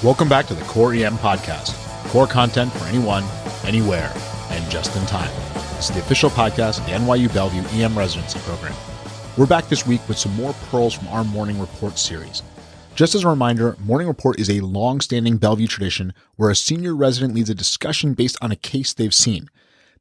Welcome back to the Core EM Podcast. Core content for anyone, anywhere, and just in time. This is the official podcast of the NYU Bellevue EM Residency Program. We're back this week with some more pearls from our Morning Report series. Just as a reminder, Morning Report is a long-standing Bellevue tradition where a senior resident leads a discussion based on a case they've seen.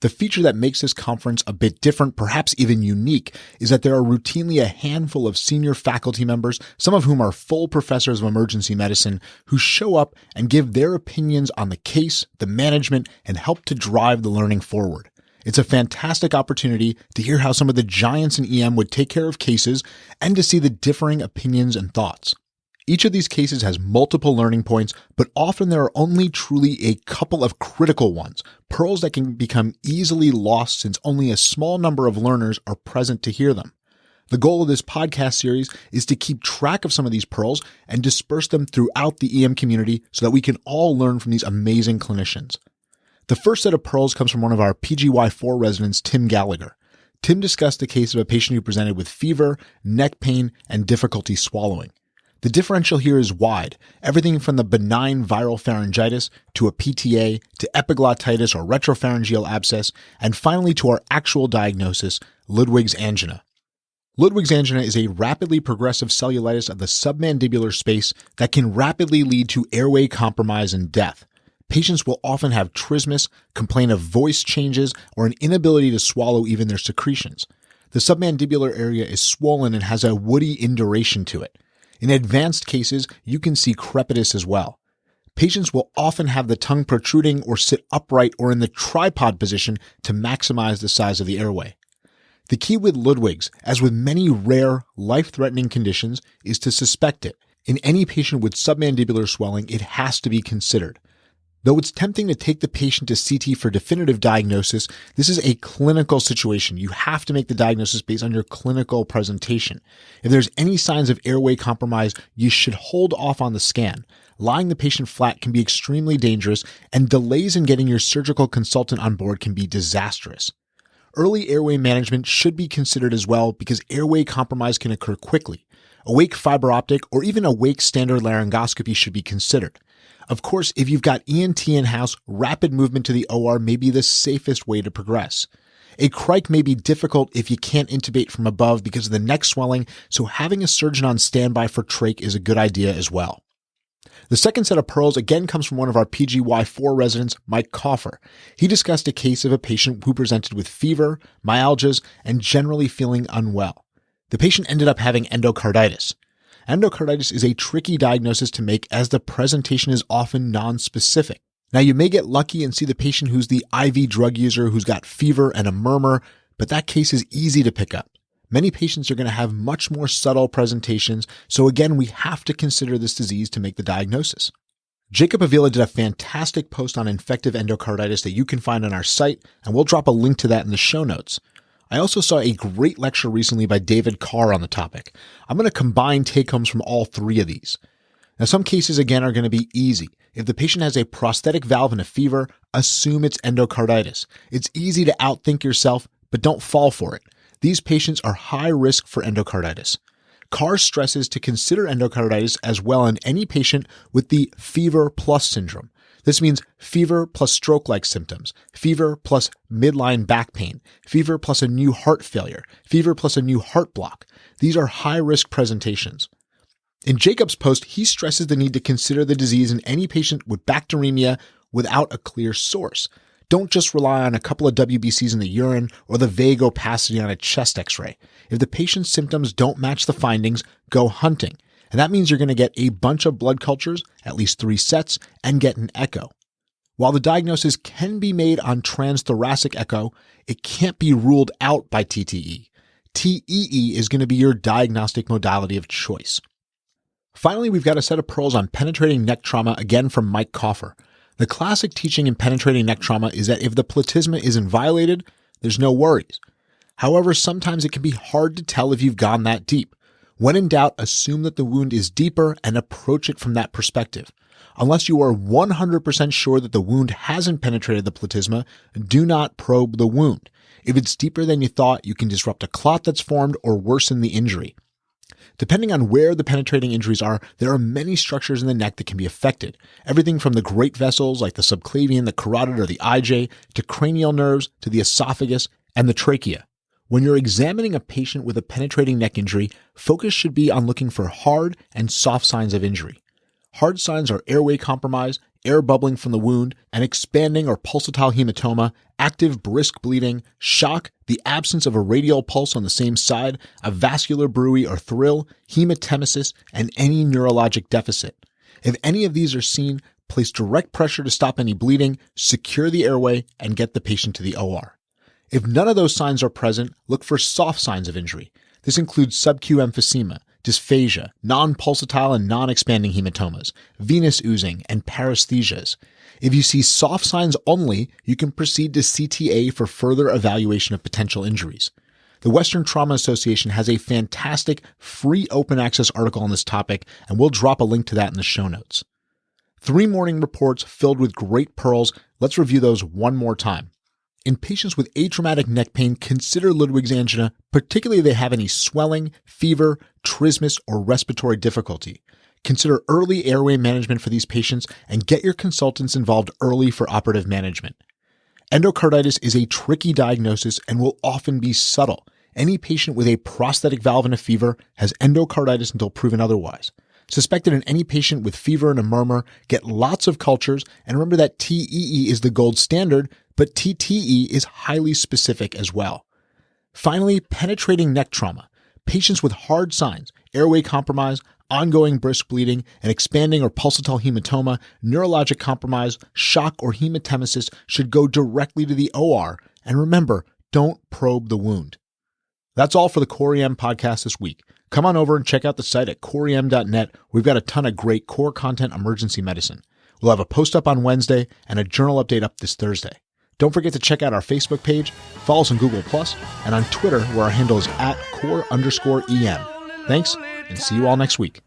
The feature that makes this conference a bit different, perhaps even unique, is that there are routinely a handful of senior faculty members, some of whom are full professors of emergency medicine, who show up and give their opinions on the case, the management, and help to drive the learning forward. It's a fantastic opportunity to hear how some of the giants in EM would take care of cases and to see the differing opinions and thoughts. Each of these cases has multiple learning points, but often there are only truly a couple of critical ones, pearls that can become easily lost since only a small number of learners are present to hear them. The goal of this podcast series is to keep track of some of these pearls and disperse them throughout the EM community so that we can all learn from these amazing clinicians. The first set of pearls comes from one of our PGY4 residents, Tim Gallagher. Tim discussed the case of a patient who presented with fever, neck pain, and difficulty swallowing. The differential here is wide, everything from the benign viral pharyngitis to a PTA to epiglottitis or retropharyngeal abscess, and finally to our actual diagnosis, Ludwig's angina. Ludwig's angina is a rapidly progressive cellulitis of the submandibular space that can rapidly lead to airway compromise and death. Patients will often have trismus, complain of voice changes, or an inability to swallow even their secretions. The submandibular area is swollen and has a woody induration to it. In advanced cases, you can see crepitus as well. Patients will often have the tongue protruding or sit upright or in the tripod position to maximize the size of the airway. The key with Ludwig's, as with many rare, life-threatening conditions, is to suspect it. In any patient with submandibular swelling, it has to be considered. Though it's tempting to take the patient to CT for definitive diagnosis, this is a clinical situation. You have to make the diagnosis based on your clinical presentation. If there's any signs of airway compromise, you should hold off on the scan. Lying the patient flat can be extremely dangerous, and delays in getting your surgical consultant on board can be disastrous. Early airway management should be considered as well because airway compromise can occur quickly. Awake fiber optic or even awake standard laryngoscopy should be considered. Of course, if you've got ENT in-house, rapid movement to the OR may be the safest way to progress. A cric may be difficult if you can't intubate from above because of the neck swelling, so having a surgeon on standby for trach is a good idea as well. The second set of pearls again comes from one of our PGY4 residents, Mike Coffer. He discussed a case of a patient who presented with fever, myalgias, and generally feeling unwell. The patient ended up having endocarditis. Endocarditis is a tricky diagnosis to make as the presentation is often non-specific. Now, you may get lucky and see the patient who's the IV drug user who's got fever and a murmur, but that case is easy to pick up. Many patients are going to have much more subtle presentations, so again, we have to consider this disease to make the diagnosis. Jacob Avila did a fantastic post on infective endocarditis that you can find on our site, and we'll drop a link to that in the show notes. I also saw a great lecture recently by David Carr on the topic. I'm going to combine take-homes from all three of these. Now, some cases, again, are going to be easy. If the patient has a prosthetic valve and a fever, assume it's endocarditis. It's easy to outthink yourself, but don't fall for it. These patients are high risk for endocarditis. Carr stresses to consider endocarditis as well in any patient with the fever plus syndrome. This means fever plus stroke-like symptoms, fever plus midline back pain, fever plus a new heart failure, fever plus a new heart block. These are high-risk presentations. In Jacob's post, he stresses the need to consider the disease in any patient with bacteremia without a clear source. Don't just rely on a couple of WBCs in the urine or the vague opacity on a chest x-ray. If the patient's symptoms don't match the findings, go hunting. And that means you're going to get a bunch of blood cultures, at least 3 sets, and get an echo. While the diagnosis can be made on transthoracic echo, it can't be ruled out by TTE. TEE is going to be your diagnostic modality of choice. Finally, we've got a set of pearls on penetrating neck trauma, again from Mike Coffer. The classic teaching in penetrating neck trauma is that if the platysma isn't violated, there's no worries. However, sometimes it can be hard to tell if you've gone that deep. When in doubt, assume that the wound is deeper and approach it from that perspective. Unless you are 100% sure that the wound hasn't penetrated the platysma, do not probe the wound. If it's deeper than you thought, you can disrupt a clot that's formed or worsen the injury. Depending on where the penetrating injuries are, there are many structures in the neck that can be affected. Everything from the great vessels like the subclavian, the carotid, or the IJ, to cranial nerves, to the esophagus, and the trachea. When you're examining a patient with a penetrating neck injury, focus should be on looking for hard and soft signs of injury. Hard signs are airway compromise, air bubbling from the wound, an expanding or pulsatile hematoma, active brisk bleeding, shock, the absence of a radial pulse on the same side, a vascular bruit or thrill, hematemesis, and any neurologic deficit. If any of these are seen, place direct pressure to stop any bleeding, secure the airway, and get the patient to the OR. If none of those signs are present, look for soft signs of injury. This includes subcu emphysema, dysphagia, non-pulsatile and non-expanding hematomas, venous oozing, and paresthesias. If you see soft signs only, you can proceed to CTA for further evaluation of potential injuries. The Western Trauma Association has a fantastic free open access article on this topic, and we'll drop a link to that in the show notes. 3 morning reports filled with great pearls. Let's review those one more time. In patients with atraumatic neck pain, consider Ludwig's angina, particularly if they have any swelling, fever, trismus, or respiratory difficulty. Consider early airway management for these patients and get your consultants involved early for operative management. Endocarditis is a tricky diagnosis and will often be subtle. Any patient with a prosthetic valve and a fever has endocarditis until proven otherwise. Suspected in any patient with fever and a murmur, get lots of cultures, and remember that TEE is the gold standard, but TTE is highly specific as well. Finally, penetrating neck trauma. Patients with hard signs, airway compromise, ongoing brisk bleeding, an expanding or pulsatile hematoma, neurologic compromise, shock, or hematemesis should go directly to the OR. And remember, don't probe the wound. That's all for the Core EM podcast this week. Come on over and check out the site at coreem.net. We've got a ton of great core content emergency medicine. We'll have a post up on Wednesday and a journal update up this Thursday. Don't forget to check out our Facebook page, follow us on Google+, and on Twitter where our handle is @core_EM. Thanks, and see you all next week.